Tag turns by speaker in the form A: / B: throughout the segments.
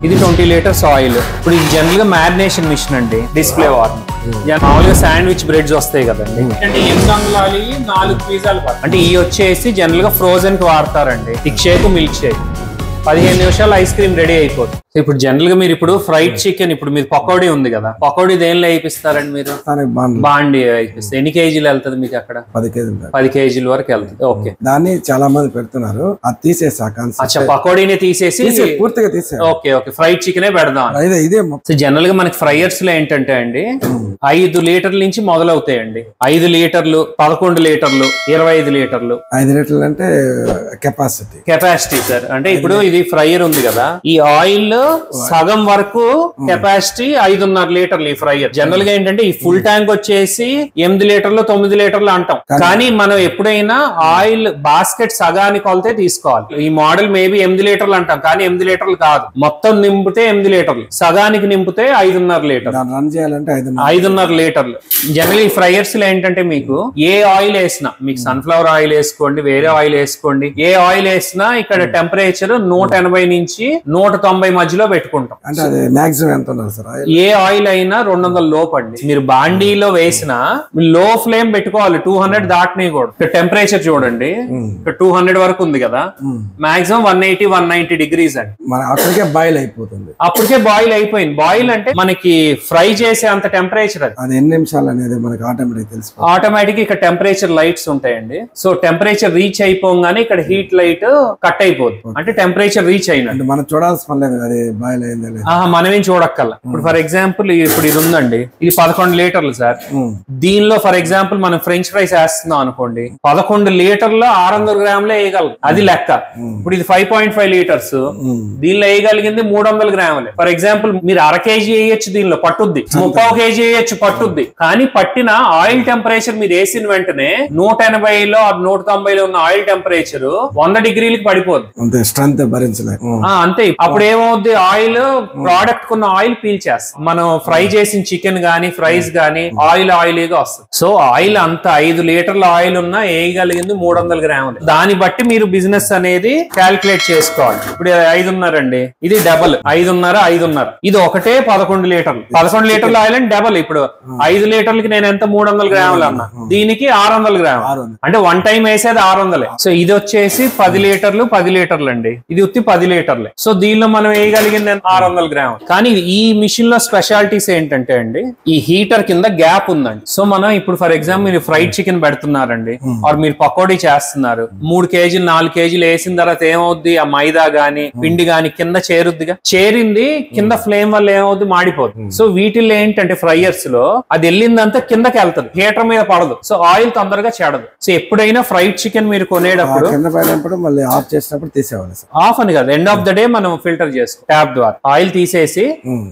A: ఇది 20 litres oil. ఇప్పుడు ఇది జనరల్ గా మ్యారినేషన్ మిషన్ అండి, డిస్ప్లే వార్న్. మామూలుగా శాండ్విచ్ బ్రెడ్స్ వస్తాయి కదండి,
B: అంటే 8 అంగుళాలు 4 పిజ్జాలు
A: అంటే ఈ వచ్చేసి జనరల్ గా ఫ్రోజన్ కి వాడతారండి. Thick shake, milk shake. 15 నిమిషాలు ఐస్ క్రీమ్ రెడీ అయిపోతుంది. ఇప్పుడు జనరల్ గా మీరు ఇప్పుడు ఫ్రైడ్ చికెన్, ఇప్పుడు మీరు పకోడీ ఉంది కదా, పకోడీ దేనిలో వేయిస్తారండి మీరు? బాండి వేయిస్తారు. ఎన్ని కేజీలు వెళ్తుంది మీకు అక్కడ? 10 కేజీల వరకు వెళ్తుంది. ఓకే,
C: దాన్ని చాలా మంది పెడుతున్నారు. అది తీసేసా
A: పకోడీని తీసేసి
C: పూర్తిగా తీసే.
A: ఓకే ఓకే, ఫ్రైడ్ చికెనే పెడదాం.
C: ఇదే
A: జనరల్ గా మనకి ఫ్రైయర్స్ లో ఏంటంటే అండి 5 లీటర్ల నుంచి మొదలవుతాయండి. 5 లీటర్లు, 11 లీటర్లు, 25 లీటర్లు.
C: 5 లీటర్లు అంటే
A: కెపాసిటీ సార్. అంటే ఇప్పుడు ఇది ఫ్రైయర్ ఉంది కదా, ఈ ఆయిల్ సగం వరకు కెపాసిటీ 5.5 లీటర్లు ఈ ఫ్రైయర్. జనరల్ గా ఏంటంటే ఈ ఫుల్ ట్యాంక్ వచ్చేసి 8 లీటర్లు 9 లీటర్లు అంటాం, కానీ మనం ఎప్పుడైనా ఆయిల్ బాస్కెట్ సగానికి కొలితే తీసుకోవాలి. ఈ మోడల్ మేబీ 8 లీటర్లు అంటాం, కానీ 8 లీటర్లు కాదు. మొత్తం నింపితే 8 లీటర్లు, సగానికి నింపితే 5.5 లీటర్లు.
C: రన్ చేయాలంటే
A: 5.5 లీటర్లు. జనరల్ ఈ ఫ్రైయర్స్ లో ఏంటంటే మీకు ఏ ఆయిల్ వేసినా, మీకు సన్ఫ్లవర్ ఆయిల్ వేసుకోండి, వేరే ఆయిల్ వేసుకోండి, ఏ ఆయిల్ వేసినా ఇక్కడ టెంపరేచర్ 180 నుంచి 190 మధ్యలో పెట్టుకుంటాం.
C: అంటే అది మాక్సిమం ఎంత ఉన్నారు సార్?
A: ఏ ఆయిల్ అయినా 200 లోపు అండి. మీరు బాండీలో వేసినా లో ఫ్లేమ్ పెట్టుకోవాలి, 200 దాటినాయి కూడా. ఇక్కడ టెంపరేచర్ చూడండి, ఇక్కడ 200 వరకు ఉంది కదా, మాక్సిమం 180-190 డిగ్రీస్ అండి.
C: అప్పటికే బాయిల్ అయిపోతుంది.
A: అప్పటికే బాయిల్ అయిపోయింది. బాయిల్ అంటే మనకి ఫ్రై చేసే అంత టెంపరేచర్
C: అది ఎన్ని నిమిషాలు అనేది మనకి ఆటోమేటిక్ తెలుసు.
A: ఆటోమేటిక్ ఇక్కడ టెంపరేచర్ లైట్స్ ఉంటాయండి. సో టెంపరేచర్ రీచ్ అయిపోగానే ఇక్కడ హీట్ లైట్ కట్ అయిపోతుంది, అంటే టెంపరేచర్ రీచ్ అయినట్టు.
C: మనం చూడాల్సిన పర్లేదు అది బాయిల్ అయింది.
A: మనమేం చూడక్కల్లా. ఇప్పుడు ఫర్ ఎగ్జాంపుల్ ఇప్పుడు ఇది ఉందండి, ఇది 11 లీటర్లు సార్. దీనిలో ఫర్ ఎగ్జాంపుల్ మనం ఫ్రెంచ్ ఫ్రైస్ వేస్తున్నాం అనుకోండి, 11 లీటర్లో 600 గ్రాములే వేయగలం, అది లెక్క. ఇప్పుడు ఇది 5.5 లీటర్స్, దీనిలో వేయగలిగింది 300 గ్రాములే. ఫర్ ఎగ్జాంపుల్ మీరు 1/2 కేజీ వేయచ్చు, దీనిలో పట్టుద్ది. 3/4 కేజీ వేయచ్చు, పట్టుద్ది. కానీ పట్టిన ఆయిల్ టెంపరేచర్ మీరు వేసిన వెంటనే 180లో 190లో ఉన్న ఆయిల్ టెంపరేచర్ 100 డిగ్రీలకి పడిపోద్ది. అంతే. అప్పుడు ఏమవుద్ది, ఆయిల్ ప్రోడక్ట్ కున్న ఆయిల్ పీల్చేస్తాం. మనం ఫ్రై చేసిన చికెన్ గానీ ఫ్రైస్ గానీ ఆయిలీగా వస్తుంది. సో ఆయిల్ అంత 5 లీటర్ల ఆయిల్ ఉన్నా వేయగలిగింది 300 గ్రాములు. దాన్ని బట్టి మీరు బిజినెస్ అనేది క్యాల్కులేట్ చేసుకోవాలి. ఇప్పుడు 5.5 అండి, ఇది డబల్ 5.5. ఇది ఒకటే 11 లీటర్లు. 11 లీటర్ల ఆయిల్ అని డబల్. ఇప్పుడు 5 లీటర్లకి నేను ఎంత 300 గ్రాములు అన్నా, దీనికి 600 గ్రాములు, అంటే 1 టైం వేసేది 600. సో ఇది వచ్చేసి 10 లీటర్లు అండి, ఇది ఉత్తి 10 లీటర్లే. సో దీనిలో మనం వేయగలిగింది 600 గ్రాములు. కానీ ఈ మిషన్ లో స్పెషాలిటీస్ ఏంటంటే అండి, ఈ హీటర్ కింద గ్యాప్ ఉందండి. సో మనం ఇప్పుడు ఫర్ ఎగ్జాంపుల్ మీరు ఫ్రైడ్ చికెన్ పెడుతున్నారండి, ఆర్ మీరు పకోడీ చేస్తున్నారు, 3 కేజీలు 4 కేజీలు వేసిన తర్వాత ఏమవుద్ది, ఆ మైదా గాని పిండి గాని కింద చేరుద్దిగా, చేరింది కింద ఫ్లేమ్ వల్ల ఏమవుద్ది, మాడిపోతుంది. సో వీటిల్లో ఏంటంటే ఫ్రైయర్స్ లో అది వెళ్ళిందంతా కిందకి వెళ్తుంది, హీటర్ మీద పడదు. సో ఆయిల్ తొందరగా చెడదు. సో ఎప్పుడైనా ఫ్రైడ్ చికెన్ మీరు కొనేటప్పుడు
C: మళ్ళీ ఆఫ్ చేసినప్పుడు తీసేవాలి.
A: ఆఫ్ అని కాదు, ఎండ్ ఆఫ్ ద డే మనం ఫిల్టర్ చేసుకో, ట్యాప్ ద్వారా ఆయిల్ తీసేసి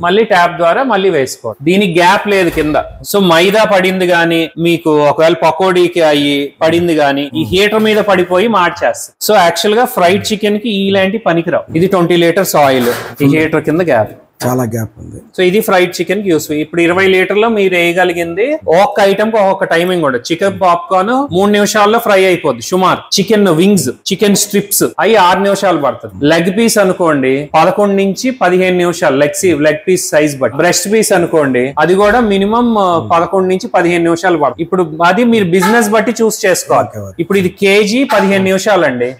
A: మళ్ళీ ట్యాప్ ద్వారా మళ్ళీ వేసుకోవాలి. దీనికి గ్యాప్ లేదు కింద. సో మైదా పడింది గానీ, మీకు ఒకవేళ పకోడీకి అయ్యి పడింది గానీ, ఈ హీటర్ మీద పడిపోయి మార్చేస్తుంది. సో యాక్చువల్ గా ఫ్రైడ్ చికెన్ కి ఇలాంటి పనికిరావు. ఇది 20 లీటర్స్ ఆయిల్, ఈ హీటర్ కింద గ్యాప్,
C: చాలా గ్యాప్ ఉంది.
A: సో ఇది ఫ్రైడ్ చికెన్ కి యూస్. ఇప్పుడు 20 లీటర్లో మీరు వేయగలిగింది ఒక్క ఐటమ్ కి ఒక్కొక్క టైమింగ్ ఉండదు. చికెన్ పాప్కార్న్ 3 నిమిషాల్లో ఫ్రై అయిపోద్ది సుమారు. చికెన్ వింగ్స్, చికెన్ స్ట్రిప్స్ అవి 6 నిమిషాలు పడుతుంది. లెగ్ పీస్ అనుకోండి 11 నుంచి 15 నిమిషాలు, లెగ్ పీస్ సైజ్ బట్టి. బ్రెస్ట్ పీస్ అనుకోండి అది కూడా మినిమం 11 నుంచి 15 నిమిషాలు పడుతుంది. ఇప్పుడు అది మీరు బిజినెస్ బట్టి చూస్ చేసుకోవాలి. ఇప్పుడు ఇది కేజీ 15 నిమిషాలు అండి,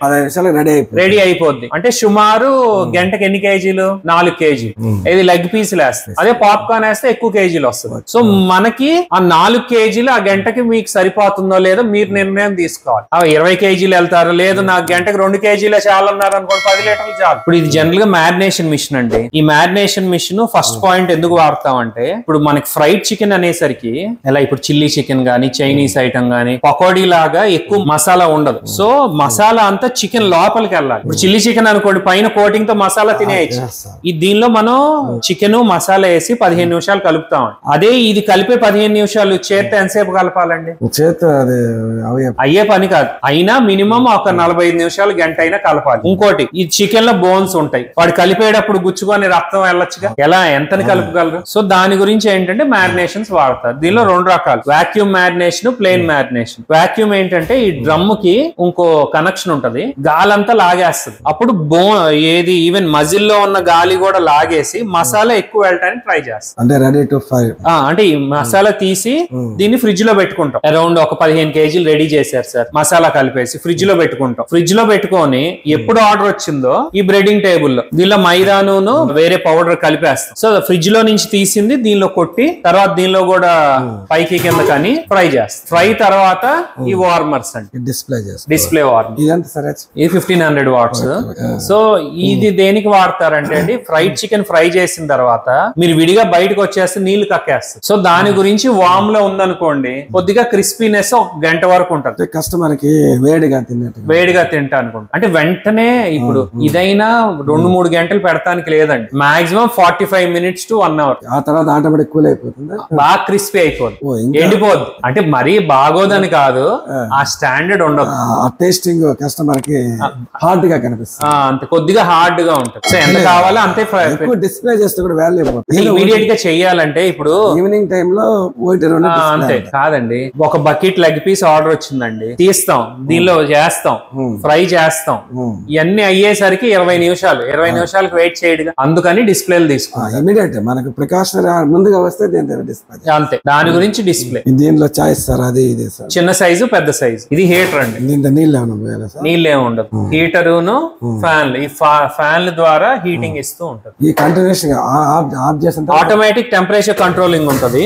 A: రెడీ అయిపోద్ది. అంటే సుమారు గంటకి ఎన్ని కేజీలు? 4 కేజీలు. ఇది లెగ్ పీసులు వేస్తాయి. అదే పాప్కార్న్ వేస్తే ఎక్కువ కేజీలు వస్తుంది. సో మనకి ఆ 4 కేజీలు ఆ గంటకి మీకు సరిపోతుందో లేదో మీరు నిర్ణయం తీసుకోవాలి. 20 కేజీలు వెళ్తారు, లేదు నాకు గంటకి 2 కేజీలే చాలన్నారు అనుకోండి, 10 లీటర్లు చాలు. ఇప్పుడు ఇది జనరల్ గా మ్యారినేషన్ మిషన్ అండి. ఈ మ్యారినేషన్ మిషన్ ఫస్ట్ పాయింట్ ఎందుకు వాడతామంటే, ఇప్పుడు మనకి ఫ్రైడ్ చికెన్ అనేసరికి ఎలా, ఇప్పుడు చిల్లీ చికెన్ గానీ చైనీస్ ఐటమ్ గానీ పకోడీ లాగా ఎక్కువ మసాలా ఉండదు. సో మసాలా అంతా చికెన్ లోపలికి వెళ్ళాలి. ఇప్పుడు చిల్లీ చికెన్ అనుకోండి, పైన కోటింగ్ తో మసాలా తినేయచ్చు. దీనిలో మనం చికెన్ మసాలా వేసి 15 నిమిషాలు కలుపుతాం. అదే ఇది కలిపే 15 నిమిషాలు చేత్తో ఎంతసేపు కలపాలండి?
C: చేతి అది
A: అయ్యే పని కాదు. అయినా మినిమం ఒక 45 నిమిషాలు గంట అయినా కలపాలి. ఇంకోటి ఈ చికెన్ లో బోన్స్ ఉంటాయి, వాడు కలిపేటప్పుడు గుచ్చుకొని రక్తం వెళ్ళొచ్చుగా, ఎలా ఎంతని కలుపగలరు? సో దాని గురించి ఏంటంటే మ్యారినేషన్స్ వాడతారు. దీనిలో 2 రకాలు, vacuum marination, plain marination. Vacuum ఏంటంటే ఈ డ్రమ్ కి ఇంకో కనెక్షన్ ఉంటది, గాలంతా లాగేస్తుంది. అప్పుడు ఏది ఈవెన్ మజిల్ లో ఉన్న గాలి కూడా లాగేసి మసాలా ఎక్కువ వెళ్ళడానికి ట్రై చేస్తాం.
C: అంటే రెడీ టు ఫ్రై.
A: అంటే ఈ మసాలా తీసి దీన్ని ఫ్రిడ్జ్ లో పెట్టుకుంటాం. అరౌండ్ ఒక 15 కేజీలు రెడీ చేశారు సార్, మసాలా కలిపేసి ఫ్రిడ్జ్ లో పెట్టుకుంటాం. ఫ్రిడ్జ్ లో పెట్టుకొని ఎప్పుడు ఆర్డర్ వచ్చిందో ఈ బ్రెడింగ్ టేబుల్ లో దీనిలో మైదాను వేరే పౌడర్ కలిపేస్తాం. సో ఫ్రిడ్జ్ లో నుంచి తీసింది దీనిలో కొట్టి తర్వాత దీనిలో కూడా పైకి కింద కానీ ఫ్రై చేస్తాం. ఫ్రై తర్వాత ఈ వార్మర్స్ అంటే డిస్ప్లే వార్మర్. ఇది 1500 వాట్స్. సో ఇది దేనికి వాడతారంటే అండి, ఫ్రైడ్ చికెన్ ఫ్రై చేసిన తర్వాత మీరు విడిగా బయటకు వచ్చేస్తే నీళ్లు కక్కేస్తారు. సో దాని గురించి వామ్ లో ఉందనుకోండి కొద్దిగా క్రిస్పీనెస్ ఒక గంట వరకు ఉంటుంది.
C: కస్టమర్ కి వేడిగా
A: తింటా అనుకుంటా. అంటే వెంటనే ఇప్పుడు ఇదైనా 2-3 గంటలు పెడతానికి లేదండి, మాక్సిమం 45 minutes to 1 hour.
C: ఆ తర్వాత ఆటోమేటిక్ కూల్ అయిపోతుంది,
A: బాగా క్రిస్పీ అయిపోతుంది, ఎండిపోద్ది. అంటే మరీ బాగోదని కాదు, ఆ స్టాండర్డ్ ఉండదు.
C: టేస్టింగ్ కస్టమర్ కి హార్డ్ గా కనిపిస్తుంది,
A: అంతే కొద్దిగా హార్డ్ గా ఉంటుంది. సో ఎంత కావాలో అంతే
C: డిస్ప్లే చేస్తే కూడా వాల్యూ అయిపోతుంది.
A: ఇమీడియట్ గా చెయ్యాలంటే ఇప్పుడు
C: ఈవినింగ్ టైమ్ లో
A: అంతే కాదండి. ఒక బకెట్ లెగ్ పీస్ ఆర్డర్ వచ్చిందండి, తీస్తాం, దీనిలో చేస్తాం, ఫ్రై చేస్తాం, ఇవన్నీ అయ్యేసరికి 20 నిమిషాలకు వెయిట్ చేయడుగా, అందుకని డిస్ప్లేలు తీసుకుంటాం.
C: ఇమీడియట్ మనకు ప్రికాషన్ ముందుగా వస్తే డిస్ప్లే
A: అంతే, దాని గురించి డిస్ప్లే.
C: దీనిలో చాయిస్ సార్ అది ఇది సార్,
A: చిన్న సైజు పెద్ద సైజు. ఇది హీటర్ అండి, నీళ్ళు ఏమి ఉండదు. హీటరును ఫ్యాన్లు, ఈ ఫ్యాన్ల ద్వారా హీటింగ్ ఇస్తూ ఉంటుంది.
C: ఈ కంటిన్యూషన్ ఆఫ్ చేసిన
A: ఆటోమేటిక్ టెంపరేచర్ కంట్రోలింగ్ ఉంటది,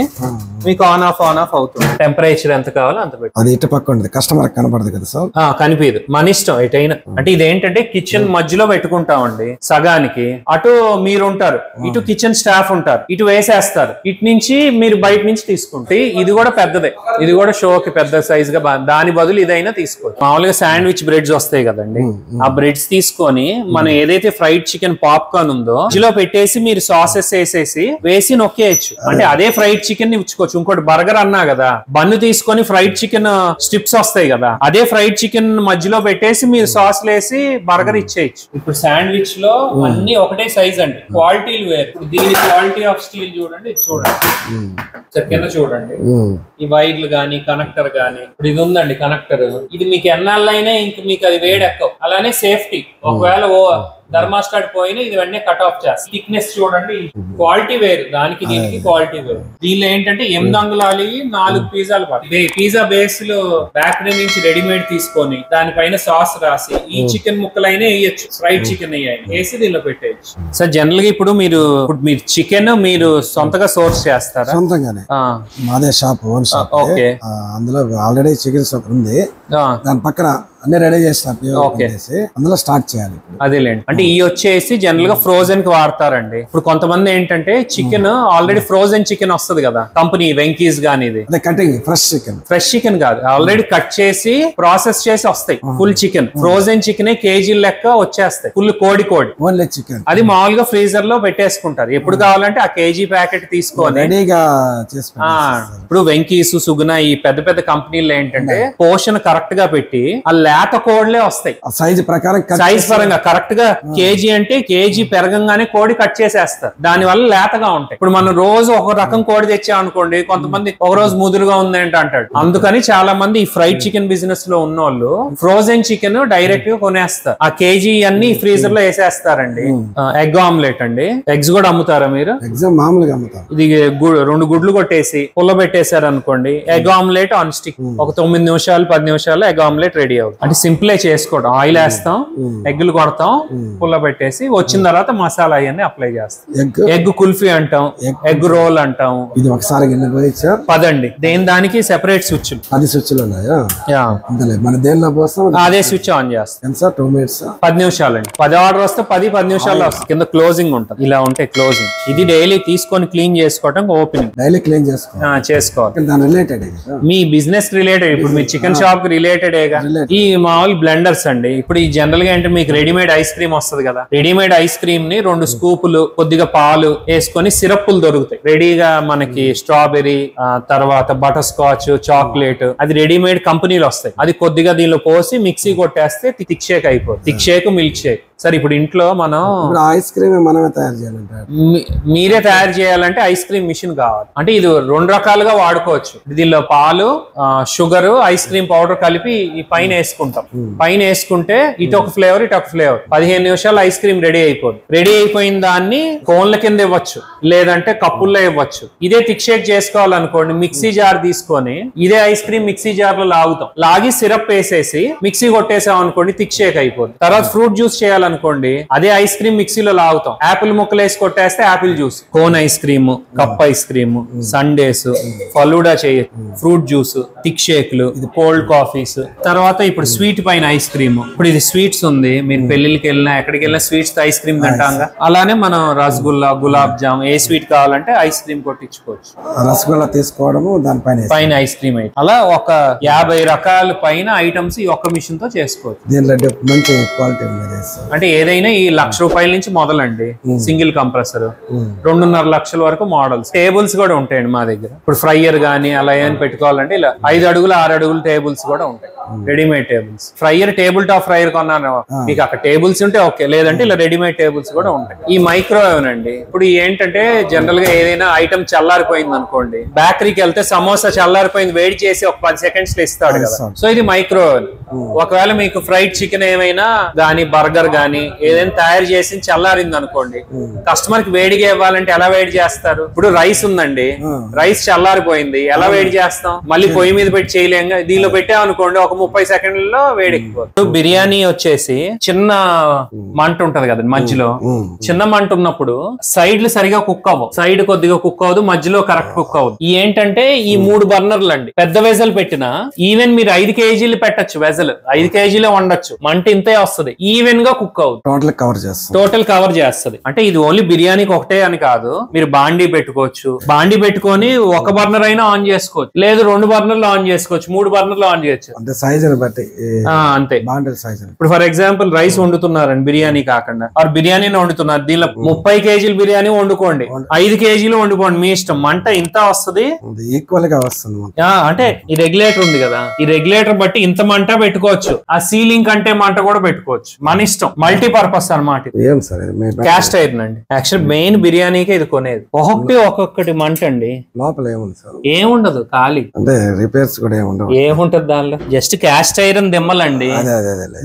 A: మీకు ఆన్ ఆఫ్ అవుతుంది. టెంపరేచర్ ఎంత కావాలో అంత పెట్టి.
C: అది ఇటు పక్క ఉంటుంది, కస్టమర్ కనపడదు కదా సార్?
A: కనిపించదు, మన ఇష్టం ఎటైనా. అంటే ఇదేంటంటే కిచెన్ మధ్యలో పెట్టుకుంటామండి సగానికి. అటు మీరు ఉంటారు, ఇటు కిచెన్ స్టాఫ్ ఉంటారు, ఇటు వేసేస్తారు, ఇటు నుంచి మీరు బయట నుంచి తీసుకుంటే. ఇది కూడా పెద్దదే, ఇది కూడా షోకి పెద్ద సైజ్ గా, దాని బదులు ఇదైనా తీసుకోవచ్చు. మామూలుగా శాండ్విచ్ బ్రెడ్స్ వస్తాయి కదండి, ఆ బ్రెడ్స్ తీసుకొని మనం ఏదైతే ఫ్రైడ్ చికెన్ పాప్కార్న్ ఉందో మధ్యలో పెట్టేసి మీరు సాసెస్ వేసి నొక్కేయచ్చు. అంటే అదే ఫ్రైడ్ చికెన్ ని ఉంచుకోవచ్చు. ఇంకోటి బర్గర్ అన్నా కదా, బన్ను తీసుకొని ఫ్రైడ్ చికెన్ స్ట్రిప్స్ వస్తాయి కదా, అదే ఫ్రైడ్ చికెన్ మధ్యలో పెట్టేసి మీరు సాస్ వేసి బర్గర్ ఇచ్చేయచ్చు. ఇప్పుడు శాండ్విచ్ లో అన్ని ఒకటే సైజ్ అండి, క్వాలిటీలు వేరు. దీని క్వాలిటీ ఆఫ్ స్టీల్ చూడండి, చూడండి కింద చూడండి, ఈ వైర్లు గానీ కనెక్టర్ గానీ. ఇప్పుడు ఇది ఉందండి కనెక్టర్, ఇది మీకు ఎన్నాళ్ళైనా ఇంక మీకు అది వేడెక్కవు. అలానే సేఫ్టీ, ఒకవేళ థర్మాస్టాట్ పోయినా ఇది వెంటనే కట్ ఆఫ్ చేస్తుంది. థిక్నెస్ చూడండి, క్వాలిటీ వేరు, దానికి దీనికి క్వాలిటీ వేరు. దీనిలో ఏంటంటే 8 అంగుళాలు 4 పిజ్జాలు పడతాయి. పిజ్జా బేస్ లో బేకరీ నుంచి రెడీమేడ్ తీసుకొని దానిపైన సాస్ రాసి ఈ చికెన్ ముక్కలైనా వేయచ్చు, ఫ్రైడ్ చికెన్ వేసి దీనిలో పెట్టేయచ్చు. సార్ జనరల్ గా ఇప్పుడు మీరు చికెన్ మీరు సొంతగా సోర్స్ చేస్తారా?
C: సొంతంగానే, మాదే షాప్, ఓన్ షాప్. ఓకే, అందులో ఆల్రెడీ చికెన్ షాప్ ఉంది, దాని పక్కన అన్ని రెడీ చేస్తారు, అందులో స్టార్ట్ చేయాలి.
A: అదేలేండి. అంటే ఈ వచ్చేసి జనరల్ గా ఫ్రోజన్ కి వాడతారండి. ఇప్పుడు కొంతమంది ఏంటంటే చికెన్ ఆల్రెడీ ఫ్రోజన్ చికెన్ వస్తుంది కదా కంపెనీ, వెంకీస్ గానీ, ఇది
C: కటింగ్
A: ఫ్రెష్ చికెన్ కాదు, ఆల్రెడీ కట్ చేసి ప్రాసెస్ చేసి వస్తాయి full chicken. Frozen chicken KG లెక్క వచ్చేస్తాయి, ఫుల్ కోడి
C: ఓన్లీ చికెన్.
A: అది మామూలుగా ఫ్రీజర్ లో పెట్టేసుకుంటారు. ఎప్పుడు కావాలంటే ఆ కేజీ ప్యాకెట్ తీసుకొని
C: రెడీగా.
A: ఇప్పుడు వెంకీస్, సుగుణ, ఈ పెద్ద పెద్ద కంపెనీలు ఏంటంటే పోషన్ కరెక్ట్ గా పెట్టి ఆ లేత కోడ్లే వస్తాయి
C: సైజ్ ప్రకారం,
A: సైజ్ పరంగా కరెక్ట్ గా. కేజీ అంటే కేజీ పెరగంగానే కోడి కట్ చేసేస్తారు, దాని వల్ల లేతగా ఉంటాయి. ఇప్పుడు మనం రోజు ఒక రకం కోడి తెచ్చాం అనుకోండి, కొంతమంది ఒక రోజు ముదురుగా ఉందేంటి అంటాడు. అందుకని చాలా మంది ఈ ఫ్రైడ్ చికెన్ బిజినెస్ లో ఉన్న వాళ్ళు ఫ్రోజన్ చికెన్ డైరెక్ట్ గా కొనేస్తారు, ఆ కేజీ అన్ని ఫ్రీజర్ లో వేసేస్తారండి. ఎగ్ ఆమ్లెట్ అండి, ఎగ్స్ కూడా అమ్ముతారా మీరు?
C: మామూలుగా అమ్ముతారు.
A: ఇది 2 గుడ్లు కొట్టేసి పుల్ల పెట్టేశారు అనుకోండి, ఎగ్ ఆమ్లెట్ ఆన్ స్టిక్. ఒక 9 నిమిషాలు 10 నిమిషాలు ఎగ్ ఆమ్లెట్ రెడీ అవుతుంది. అంటే సింపుల్ చేసుకోవడం, ఆయిల్ వేస్తాం, ఎగ్గులు కొడతాం, పుల్ల పెట్టేసి వచ్చిన తర్వాత మసాలా అవన్నీ అప్లై చేస్తాం. ఎగ్ కుల్ఫీ అంటాం, ఎగ్ రోల్ అంటాం.
C: ఇది ఒకసారి
A: 10 అండి, దానికి సెపరేట్ స్విచ్,
C: 10 స్విచ్లు ఉన్నాయా? మన దేనిలో పోస్తాం
A: అదే స్విచ్ ఆన్ చేస్తాం.
C: 10
A: నిమిషాలు అండి. 10 ఆర్డర్ వస్తే 10 నిమిషాల్లో వస్తుంది. కింద క్లోజింగ్ ఉంటుంది, ఇలా ఉంటే క్లోజింగ్. ఇది డైలీ తీసుకొని క్లీన్ చేసుకోవడం, ఓపెనింగ్
C: డైలీ క్లీన్ చేసుకోవాలి.
A: మీ బిజినెస్ రిలేటెడ్, ఇప్పుడు మీ చికెన్ షాప్ కి రిలేటెడ్. ఈ మామూలు బ్లెండర్స్ అండి. ఇప్పుడు ఈ జనరల్ గా అంటే మీకు రెడీమేడ్ ఐస్ క్రీమ్ వస్తుంది కదా, రెడీమేడ్ ఐస్ క్రీమ్ ని 2 స్కూపులు కొద్దిగా పాలు వేసుకొని సిరప్లు దొరుకుతాయి రెడీగా మనకి. స్ట్రాబెరీ తర్వాత బటర్ స్కాచ్, చాక్లెట్, అది రెడీమేడ్ కంపెనీలు వస్తాయి. అది కొద్దిగా దీనిలో పోసి మిక్సీ కొట్టేస్తే థిక్ షేక్ అయిపోతుంది. Thick shake, milk shake. సరే ఇప్పుడు ఇంట్లో మనం
C: ఐస్ క్రీమ్ మనమే తయారు చేయాలంటే,
A: మీరే తయారు చేయాలంటే ఐస్ క్రీమ్ మిషన్ కావాలి. అంటే ఇది 2 రకాలుగా వాడుకోవచ్చు. దీనిలో పాలు, షుగర్, ఐస్ క్రీమ్ పౌడర్ కలిపి ఈ పైన వేసుకుంటాం. పైన వేసుకుంటే ఇటొక ఫ్లేవర్, ఇటొక ఫ్లేవర్. 15 నిమిషాలు ఐస్ క్రీమ్ రెడీ అయిపోతుంది. రెడీ అయిపోయిన దాన్ని కోన్ల కింద ఇవ్వచ్చు, లేదంటే కప్పుల్లో ఇవ్వచ్చు. ఇదే థిక్ షేక్ చేసుకోవాలనుకోండి, మిక్సీ జార్ తీసుకొని ఇదే ఐస్ క్రీమ్ మిక్సీ జార్ లో లాగుతాం. లాగి సిరప్ వేసేసి మిక్సీ కొట్టేసాం అనుకోండి, థిక్ షేక్ అయిపోతుంది. తర్వాత ఫ్రూట్ జ్యూస్ చేయాలి అనుకోండి, అదే ఐస్ క్రీమ్ మిక్సీలో లాగుతాం. యాపిల్ ముక్కలు వేసి కొట్టేస్తే Apple juice. Cone ice cream, cup ice cream, Sundays, falooda చేయొచ్చు, ఫ్రూట్ జ్యూస్, థిక్ షేక్లు, ఇది కోల్డ్ కాఫీస్. తర్వాత ఇప్పుడు స్వీట్ పైన ఐస్ క్రీమ్. ఇప్పుడు ఇది స్వీట్స్ ఉంది, మీరు పెళ్లికి వెళ్ళినా ఎక్కడికి వెళ్ళినా స్వీట్స్ ఐస్ క్రీమ్ తింటాంగా, అలానే మనం రసగుల్లా, గులాబ్ జామ్, ఏ స్వీట్ కావాలంటే ఐస్ క్రీమ్ కొట్టించుకోవచ్చు.
C: రసగుల్లా తీసుకోవడము, దానిపైన
A: ఐస్ క్రీమ్ అయితే అలా ఒక 50 రకాల పైన ఐటమ్స్ ఈ ఒక్క మిషన్ తో చేసుకోవచ్చు.
C: దీనిలో మంచి క్వాలిటీ ఉంది.
A: అంటే ఏదైనా ఈ ₹1,00,000 నుంచి మొదలండి. సింగిల్ కంప్రెసర్ 2.5 లక్షల వరకు మోడల్స్. టేబుల్స్ కూడా ఉంటాయండి మా దగ్గర. ఇప్పుడు ఫ్రైయర్ గానీ అలా ఏమైనా పెట్టుకోవాలంటే ఇలా 5 అడుగులు 6 అడుగులు టేబుల్స్ కూడా ఉంటాయి, readymade tables. Fryer, table top fryer కొన్నాను, మీకు అక్కడ టేబుల్స్ ఉంటే ఓకే, లేదంటే ఇలా రెడీమేడ్ టేబుల్స్ కూడా ఉంటాయి. ఈ మైక్రోవేవ్ అండి. ఇప్పుడు ఏంటంటే జనరల్ గా ఏదైనా ఐటమ్ చల్లారిపోయింది అనుకోండి, బేకరీకి వెళ్తే సమోసా చల్లారిపోయింది వేడి చేసి ఒక 10 సెకండ్స్ లో ఇస్తాడు కదా. సో ఇది మైక్రోవేవ్. ఒకవేళ మీకు ఫ్రైడ్ చికెన్ ఏమైనా గానీ, బర్గర్ గానీ ఏదైనా తయారు చేసి చల్లారింది అనుకోండి, కస్టమర్ కి వేడిగా ఇవ్వాలంటే ఎలా వేడి చేస్తారు? ఇప్పుడు రైస్ ఉందండి, రైస్ చల్లారిపోయింది, ఎలా వేడి చేస్తాం? మళ్ళీ పొయ్యి మీద పెట్టి చేయలేం. దీనిలో పెట్టామనుకోండి, ఒక 30 సెకండ్లలో వేడెక్కిపోతుంది. బిర్యానీ వచ్చేసి చిన్న మంట ఉంటది కదా మధ్యలో, చిన్న మంట ఉన్నప్పుడు సైడ్లు సరిగా కుక్ అవ్వవు, సైడ్ కొద్దిగా కుక్ అవ్వదు, మధ్యలో కరెక్ట్ కుక్ అవ్వదు. ఏంటంటే ఈ 3 బర్నర్లు అండి. పెద్ద వెజల్ పెట్టినా ఈవెన్ మీరు 5 కేజీలు పెట్టచ్చు, వెజల్ 5 కేజీలే వండొచ్చు, మంట ఇంతే వస్తుంది, ఈవెన్ గా కుక్ అవుతుంది, టోటల్ కవర్ చేస్తుంది. అంటే ఇది ఓన్లీ బిర్యానీకి ఒకటే అని కాదు, మీరు బాండీ పెట్టుకోవచ్చు. బాండీ పెట్టుకొని ఒక బర్నర్ అయినా ఆన్ చేసుకోవచ్చు, లేదు 2 బర్నర్లు ఆన్ చేసుకోవచ్చు, 3 బర్నర్లు ఆన్ చేయొచ్చు, అంతే. ఇప్పుడు ఫర్ ఎగ్జాంపుల్ రైస్ వండుతున్నారండి, బిర్యానీ కాకుండా, ఆర్ బిర్యానీ వండుతున్నారు, దీనిలో 30 కేజీలు బిర్యానీ వండుకోండి, 5 కేజీలు వండుకోండి, మీ ఇష్టం. మంట ఇంత వస్తుంది,
C: ఈక్వల్ గా వస్తుంది.
A: అంటే ఈ రెగ్యులేటర్ ఉంది కదా, ఈ రెగ్యులేటర్ బట్టి ఇంత మంట పెట్టుకోవచ్చు, ఆ సీలింగ్ కంటే మంట కూడా పెట్టుకోవచ్చు, మన ఇష్టం. మల్టీపర్పస్ అన్నమాట. క్యాస్ట్ ఐరన్ అండి. యాక్చువల్ మెయిన్ బిర్యానీకి ఇది కొనేది. ఒక్కొక్కటి మంట అండి.
C: లోపల
A: ఏముండదు, ఖాళీ.
C: అంటే రిపేర్స్ కూడా
A: ఏముంటది దానిలో, జస్ట్ క్యాస్ట్ ఐరన్ దిమ్మలండి.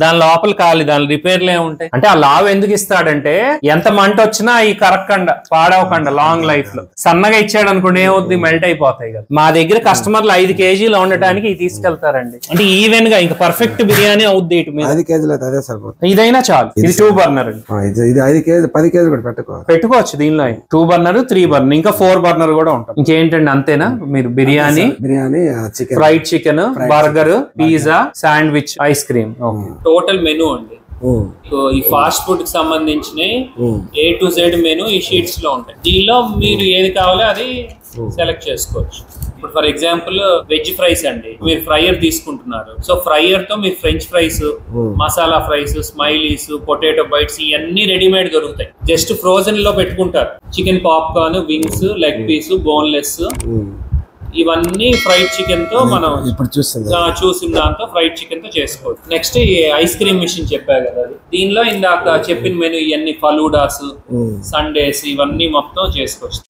A: దాని లోపల ఖాళీ, దాని రిపేర్లు ఏముంటాయి. అంటే ఆ లావ్ ఎందుకు ఇస్తాడంటే ఎంత మంట వచ్చినా ఈ కరక్కండా, పాడవకుండా లాంగ్ లైఫ్ లో. సన్నగా ఇచ్చాడు అనుకోండి ఏమవుద్ది, మెల్ట్ అయిపోతాయి కదా. మా దగ్గర కస్టమర్లు 5 కేజీలు ఉండటానికి ఇది తీసుకెళ్తారండి. అంటే ఈవెన్ గా ఇంకా పర్ఫెక్ట్ బిర్యానీ అవుద్ది.
C: 5 కేజీలు అదే సరిపోతుంది,
A: ఇదైనా చాలు. ఇది 2 బర్నర్ అండి.
C: ఇది 5 కేజీ 10 కేజీ కూడా
A: పెట్టుకోవచ్చు దీనిలో. 2 బర్నర్, 3 బర్నర్, ఇంకా 4 బర్నర్ కూడా ఉంటాయి. ఇంకేంటండి, అంతేనా? మీరు biryani,
C: chicken,
A: fried chicken, burger, pizza, sandwich, ice cream, total menu అండి. ఈ ఫాస్ట్ ఫుడ్ కి సంబంధించిన A to Z మెనూ ఈ షీట్స్ లో ఉంటాయి. దీనిలో మీరు ఏది కావాలో అది సెలెక్ట్ చేసుకోవచ్చు. ఇప్పుడు ఫర్ ఎగ్జాంపుల్ వెజ్ ఫ్రైస్ అండి, మీరు ఫ్రైయర్ తీసుకుంటున్నారు. సో ఫ్రైయర్ తో మీరు french fries, masala fries, smileys, potato bites ఇవన్నీ రెడీమేడ్ దొరుకుతాయి. జస్ట్ ఫ్రోజన్ లో పెట్టుకుంటారు. Chicken popcorn, wings, leg piece, boneless, ఇవన్నీ ఫ్రైడ్ చికెన్ తో మనం
C: ఇప్పుడు
A: చూసిన దాంతో ఫ్రైడ్ చికెన్ తో చేసుకోవచ్చు. నెక్స్ట్ ఈ ఐస్ క్రీమ్ మిషన్ చెప్పా కదా, దీనిలో ఇందాక చెప్పిన మెనూ ఇవన్నీ ఫలూడాస్, సండేస్, ఇవన్నీ మొత్తం చేసుకోవచ్చు.